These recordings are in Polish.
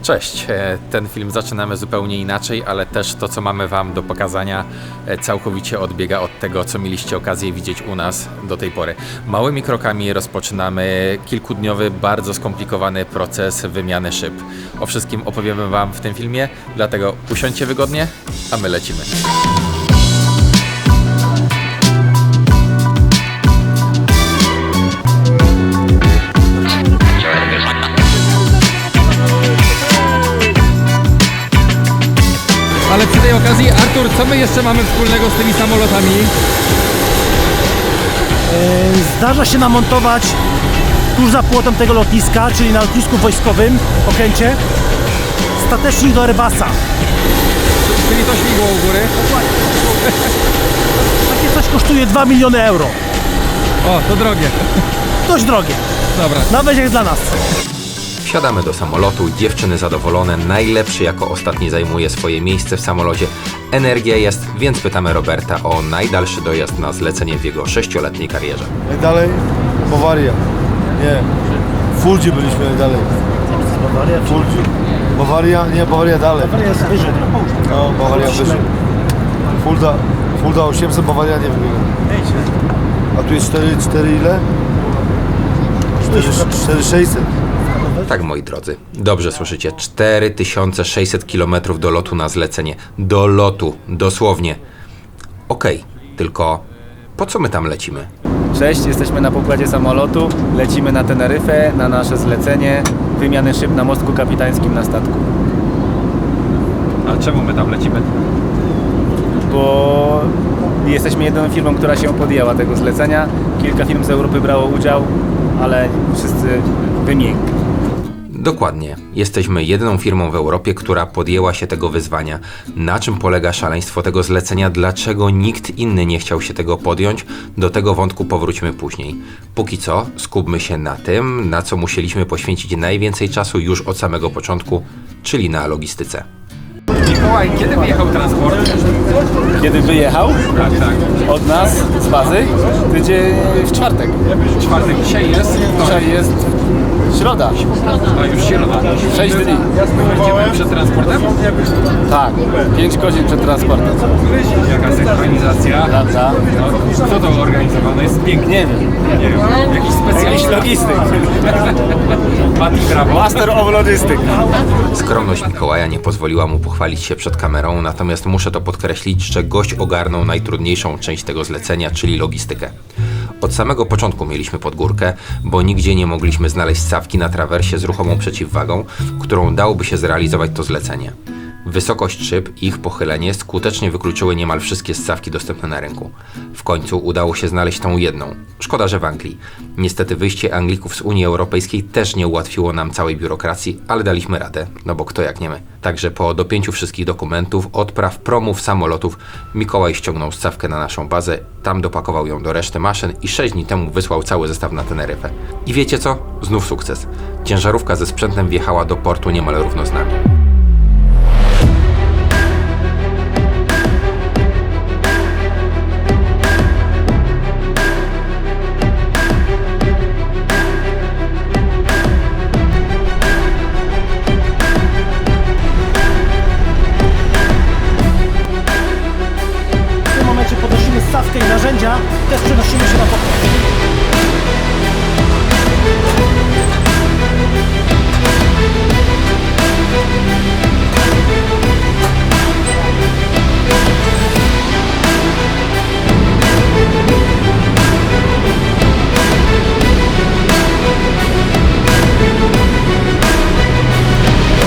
Cześć, ten film zaczynamy zupełnie inaczej, ale też to, co mamy Wam do pokazania, całkowicie odbiega od tego, co mieliście okazję widzieć u nas do tej pory. Małymi krokami rozpoczynamy kilkudniowy, bardzo skomplikowany proces wymiany szyb. O wszystkim opowiemy Wam w tym filmie, dlatego usiądźcie wygodnie, a my lecimy. Ale przy tej okazji, Artur, co my jeszcze mamy wspólnego z tymi samolotami? Zdarza się namontować tuż za płotem tego lotniska, czyli na lotnisku wojskowym, okręcie, statecznik do Airbusa. Czyli to śmigło u góry. Takie coś kosztuje 2 miliony euro. O, to drogie. Dość drogie, Dobra. nawet jak dla nas. Wsiadamy do samolotu, dziewczyny zadowolone, najlepszy jako ostatni zajmuje swoje miejsce w samolocie. Energia jest, więc pytamy Roberta o najdalszy dojazd na zlecenie w jego 6-letniej karierze. Najdalej Bawaria. Nie. W Fuldzie byliśmy najdalej. Bawaria, Fuldzie. Bawaria? Nie, Bawaria dalej. Bawaria jest wyżej. No, Bawaria wyżej. Fulda 800, Bawaria nie wiem ile. A tu jest 4 ile? 4600. Tak, moi drodzy, dobrze słyszycie, 4600 km do lotu na zlecenie. Do lotu, dosłownie. Okej, tylko po co my tam lecimy? Cześć, jesteśmy na pokładzie samolotu, lecimy na Teneryfę, na nasze zlecenie wymiany szyb na mostku kapitańskim na statku. A czemu my tam lecimy? Bo jesteśmy jedyną firmą, która się podjęła tego zlecenia. Kilka firm z Europy brało udział, ale wszyscy wymiękli. Dokładnie, jesteśmy jedyną firmą w Europie, która podjęła się tego wyzwania. Na czym polega szaleństwo tego zlecenia? Dlaczego nikt inny nie chciał się tego podjąć? Do tego wątku powróćmy później. Póki co skupmy się na tym, na co musieliśmy poświęcić najwięcej czasu już od samego początku, czyli na logistyce. Mikołaj, kiedy wyjechał transport? Kiedy wyjechał od nas z bazy, tydzień w czwartek. Czwartek, dzisiaj jest. Dzisiaj jest środa, A już środa. 6 dni. Będziemy przed transportem? Tak, 5 godzin przed transportem. Jaka synchronizacja? Prawda? No, kto to organizowane? Jest pięknie. Nie wiem, Nie wiem. Jakiś jakiś specjalista. logistyk. Mati, brawo. Master of Logistics. Skromność Mikołaja nie pozwoliła mu pochwalić się przed kamerą, natomiast muszę to podkreślić, że gość ogarnął najtrudniejszą część tego zlecenia, czyli logistykę. Od samego początku mieliśmy pod górkę, bo nigdzie nie mogliśmy znaleźć ssawki na trawersie z ruchomą przeciwwagą, którą dałoby się zrealizować to zlecenie. Wysokość szyb i ich pochylenie skutecznie wykluczyły niemal wszystkie ssawki dostępne na rynku. W końcu udało się znaleźć tą jedną. Szkoda, że w Anglii. Niestety wyjście Anglików z Unii Europejskiej też nie ułatwiło nam całej biurokracji, ale daliśmy radę, no bo kto jak nie my. Także po dopięciu wszystkich dokumentów, odpraw, promów, samolotów, Mikołaj ściągnął ssawkę na naszą bazę, tam dopakował ją do reszty maszyn i 6 dni temu wysłał cały zestaw na Teneryfę. I wiecie co? Znów sukces. Ciężarówka ze sprzętem wjechała do portu niemal równo z nami. W tym momencie podnosimy stawkę i narzędzia, też przenosimy się na pokład.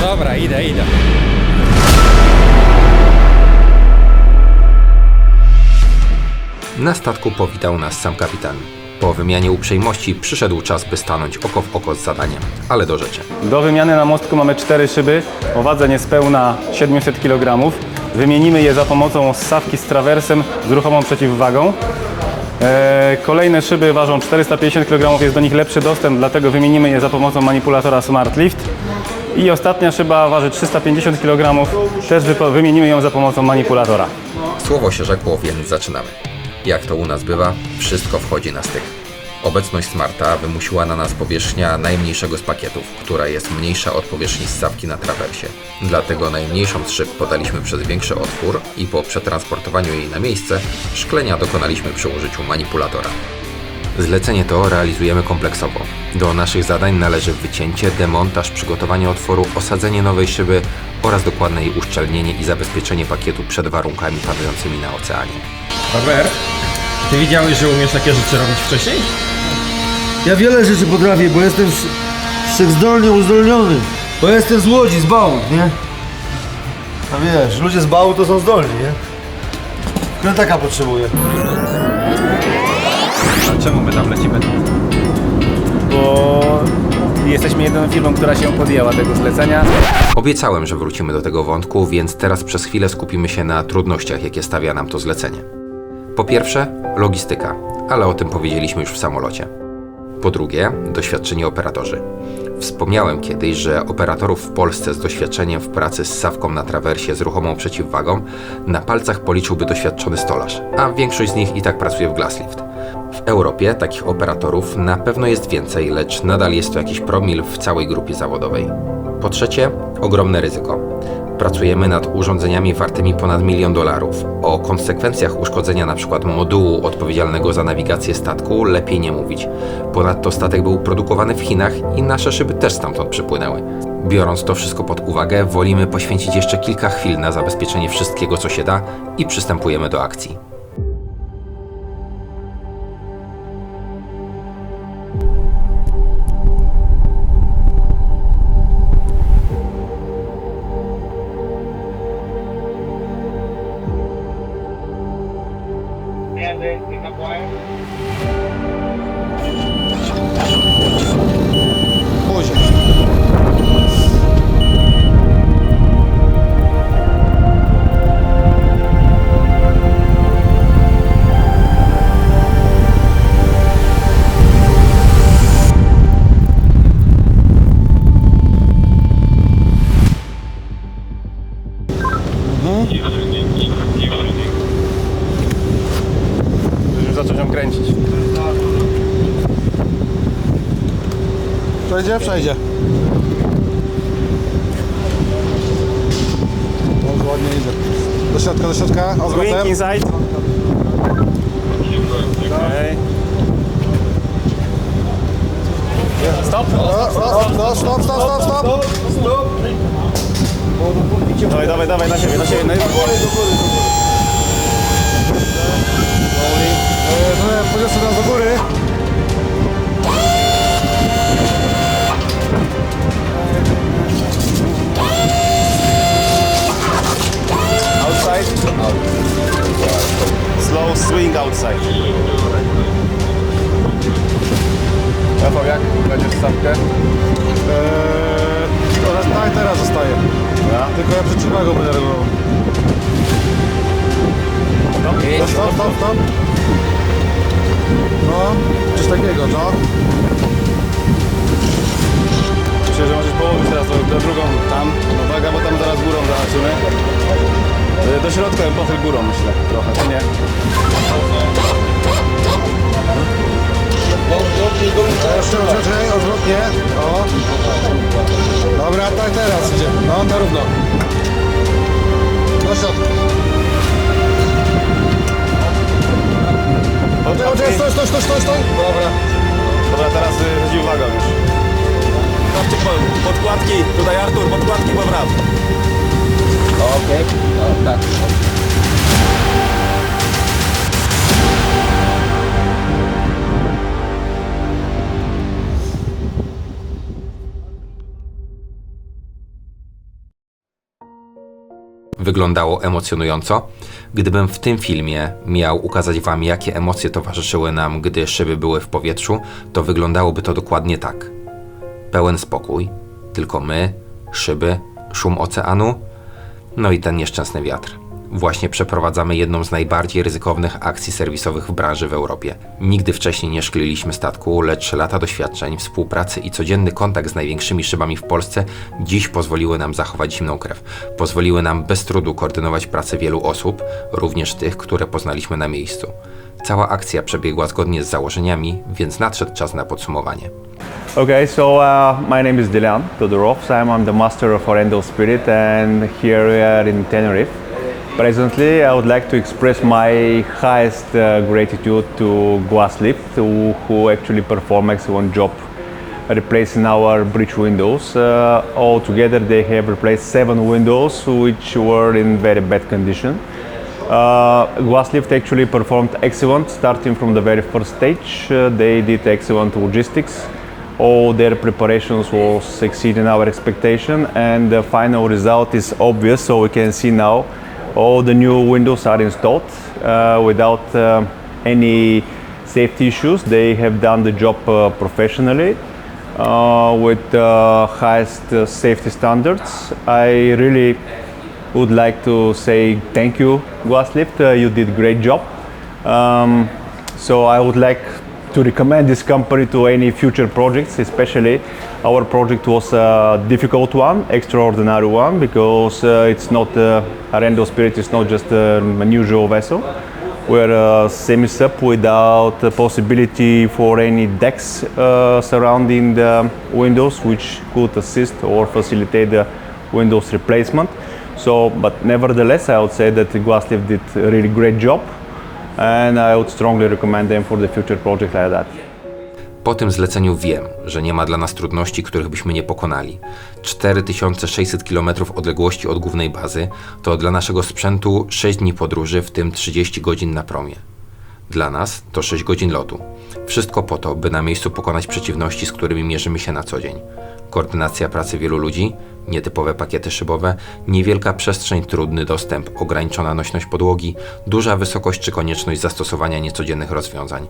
Dobra, idę. Na statku powitał nas sam kapitan. Po wymianie uprzejmości przyszedł czas, by stanąć oko w oko z zadaniem, ale do rzeczy. Do wymiany na mostku mamy 4 szyby o wadze niespełna 700 kg. Wymienimy je za pomocą ssawki z trawersem z ruchomą przeciwwagą. Kolejne szyby ważą 450 kg, jest do nich lepszy dostęp, dlatego wymienimy je za pomocą manipulatora SmartLift. I ostatnia szyba waży 350 kg, też wymienimy ją za pomocą manipulatora. Słowo się rzekło, więc zaczynamy. Jak to u nas bywa, wszystko wchodzi na styk. Obecność Smarta wymusiła na nas powierzchnia najmniejszego z pakietów, która jest mniejsza od powierzchni ssawki na trawersie. Dlatego najmniejszą z szyb podaliśmy przez większy otwór i po przetransportowaniu jej na miejsce szklenia dokonaliśmy przy użyciu manipulatora. Zlecenie to realizujemy kompleksowo. Do naszych zadań należy wycięcie, demontaż, przygotowanie otworu, osadzenie nowej szyby oraz dokładne jej uszczelnienie i zabezpieczenie pakietu przed warunkami panującymi na oceanie. Robert, ty wiedziałeś, że umiesz takie rzeczy robić wcześniej? Ja wiele rzeczy potrafię, bo jestem wszechzdolnie uzdolniony. Bo ja jestem z Łodzi, z Bałut, nie? A wiesz, ludzie z Bałut to są zdolni, nie? Krętaka potrzebuję. A czemu my tam lecimy? Bo jesteśmy jedyną firmą, która się podjęła tego zlecenia. Obiecałem, że wrócimy do tego wątku, więc teraz przez chwilę skupimy się na trudnościach, jakie stawia nam to zlecenie. Po pierwsze, logistyka, ale o tym powiedzieliśmy już w samolocie. Po drugie, doświadczeni operatorzy. Wspomniałem kiedyś, że operatorów w Polsce z doświadczeniem w pracy z ssawką na trawersie z ruchomą przeciwwagą na palcach policzyłby doświadczony stolarz, a większość z nich i tak pracuje w Glasslift. W Europie takich operatorów na pewno jest więcej, lecz nadal jest to jakiś promil w całej grupie zawodowej. Po trzecie, ogromne ryzyko. Pracujemy nad urządzeniami wartymi ponad $1 milion. O konsekwencjach uszkodzenia np. modułu odpowiedzialnego za nawigację statku lepiej nie mówić. Ponadto statek był produkowany w Chinach i nasze szyby też stamtąd przypłynęły. Biorąc to wszystko pod uwagę, wolimy poświęcić jeszcze kilka chwil na zabezpieczenie wszystkiego, co się da i przystępujemy do akcji. Już zacząć ją kręcić. Przejdzie? Przejdzie. Bardzo ładnie idzie. Do środka, Swing odwrotem. inside. Okay. Stop. Stop. Dawaj, na siebie. Poniosę nas do góry. Outside. Slow swing outside. Rafał, jak będziesz stawkę? Tak, teraz zostaje. Ja. Tylko ja przeciwnego będę regulował. Stop. No, coś takiego, no. Myślę, że możesz położyć teraz do drugą tam. Uwaga, bo tam zaraz górą zobaczymy. Do środka ją pochyl górą, myślę, trochę, czy nie? Czekaj, odwrotnie. O. Dobra, tak teraz idzie. No, na równo. Do środka. Stój. Dobra, teraz chodzi uwaga już. Sprawdźcie podkładki, tutaj Artur, podkładki popraw. Okej, tak. Wyglądało emocjonująco. Gdybym w tym filmie miał ukazać Wam, jakie emocje towarzyszyły nam, gdy szyby były w powietrzu, to wyglądałoby to dokładnie tak. Pełen spokój, tylko my, szyby, szum oceanu, no i ten nieszczęsny wiatr. Właśnie przeprowadzamy jedną z najbardziej ryzykownych akcji serwisowych w branży w Europie. Nigdy wcześniej nie szkliliśmy statku, lecz lata doświadczeń, współpracy i codzienny kontakt z największymi szybami w Polsce dziś pozwoliły nam zachować zimną krew. Pozwoliły nam bez trudu koordynować pracę wielu osób, również tych, które poznaliśmy na miejscu. Cała akcja przebiegła zgodnie z założeniami, więc nadszedł czas na podsumowanie. Okay, so my name is Dilan Todorov. I'm the master of Orlando Spirit, and here we are in Tenerife. Presently, I would like to express my highest gratitude to Guaslift, who actually perform excellent job replacing our bridge windows. Altogether, they have replaced 7 windows, which were in very bad condition. Guaslift actually performed excellent starting from the very first stage. They did excellent logistics. All their preparations was exceeding our expectation, and the final result is obvious. So we can see now all the new windows are installed without any safety issues. They have done the job professionally with the highest safety standards. I really would like to say thank you, Guaslift. You did a great job. So I would like to recommend this company to any future projects, especially our project was a difficult one, extraordinary one, because it's not, Orlando Spirit is not just an unusual vessel. We're a semi-sub without the possibility for any decks surrounding the windows, which could assist or facilitate the windows replacement. So, but nevertheless, I would say that Guaslift did a really great job, and I would strongly recommend them for the future project like that. Po tym zleceniu wiem, że nie ma dla nas trudności, których byśmy nie pokonali. 4600 km odległości od głównej bazy to dla naszego sprzętu 6 dni podróży, w tym 30 godzin na promie. Dla nas to 6 godzin lotu. Wszystko po to, by na miejscu pokonać przeciwności, z którymi mierzymy się na co dzień. Koordynacja pracy wielu ludzi, nietypowe pakiety szybowe, niewielka przestrzeń, trudny dostęp, ograniczona nośność podłogi, duża wysokość czy konieczność zastosowania niecodziennych rozwiązań.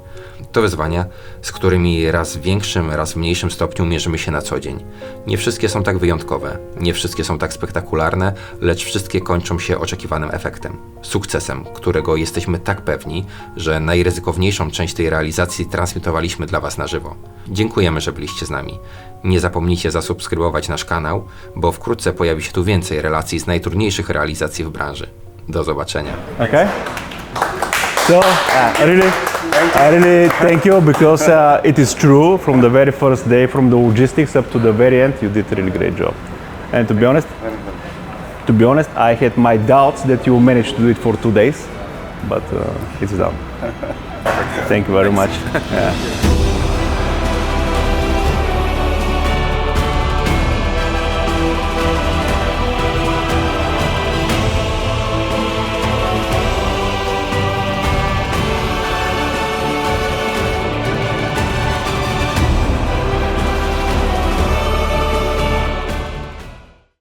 To wyzwania, z którymi raz w większym, raz w mniejszym stopniu mierzymy się na co dzień. Nie wszystkie są tak wyjątkowe, nie wszystkie są tak spektakularne, lecz wszystkie kończą się oczekiwanym efektem. Sukcesem, którego jesteśmy tak pewni, że najryzykowniejszą część tej realizacji transmitowaliśmy dla Was na żywo. Dziękujemy, że byliście z nami. Nie zapomnijcie zasubskrybować nasz kanał, bo wkrótce pojawi się tu więcej relacji z najtrudniejszych realizacji w branży. Do zobaczenia. Okay. So I really thank you, because it is true, from the very first day, from the logistics up to the very end, you did a really great job. And to be honest, I had my doubts that you managed to do it for 2 days, but it's done. Thank you very much. Yeah.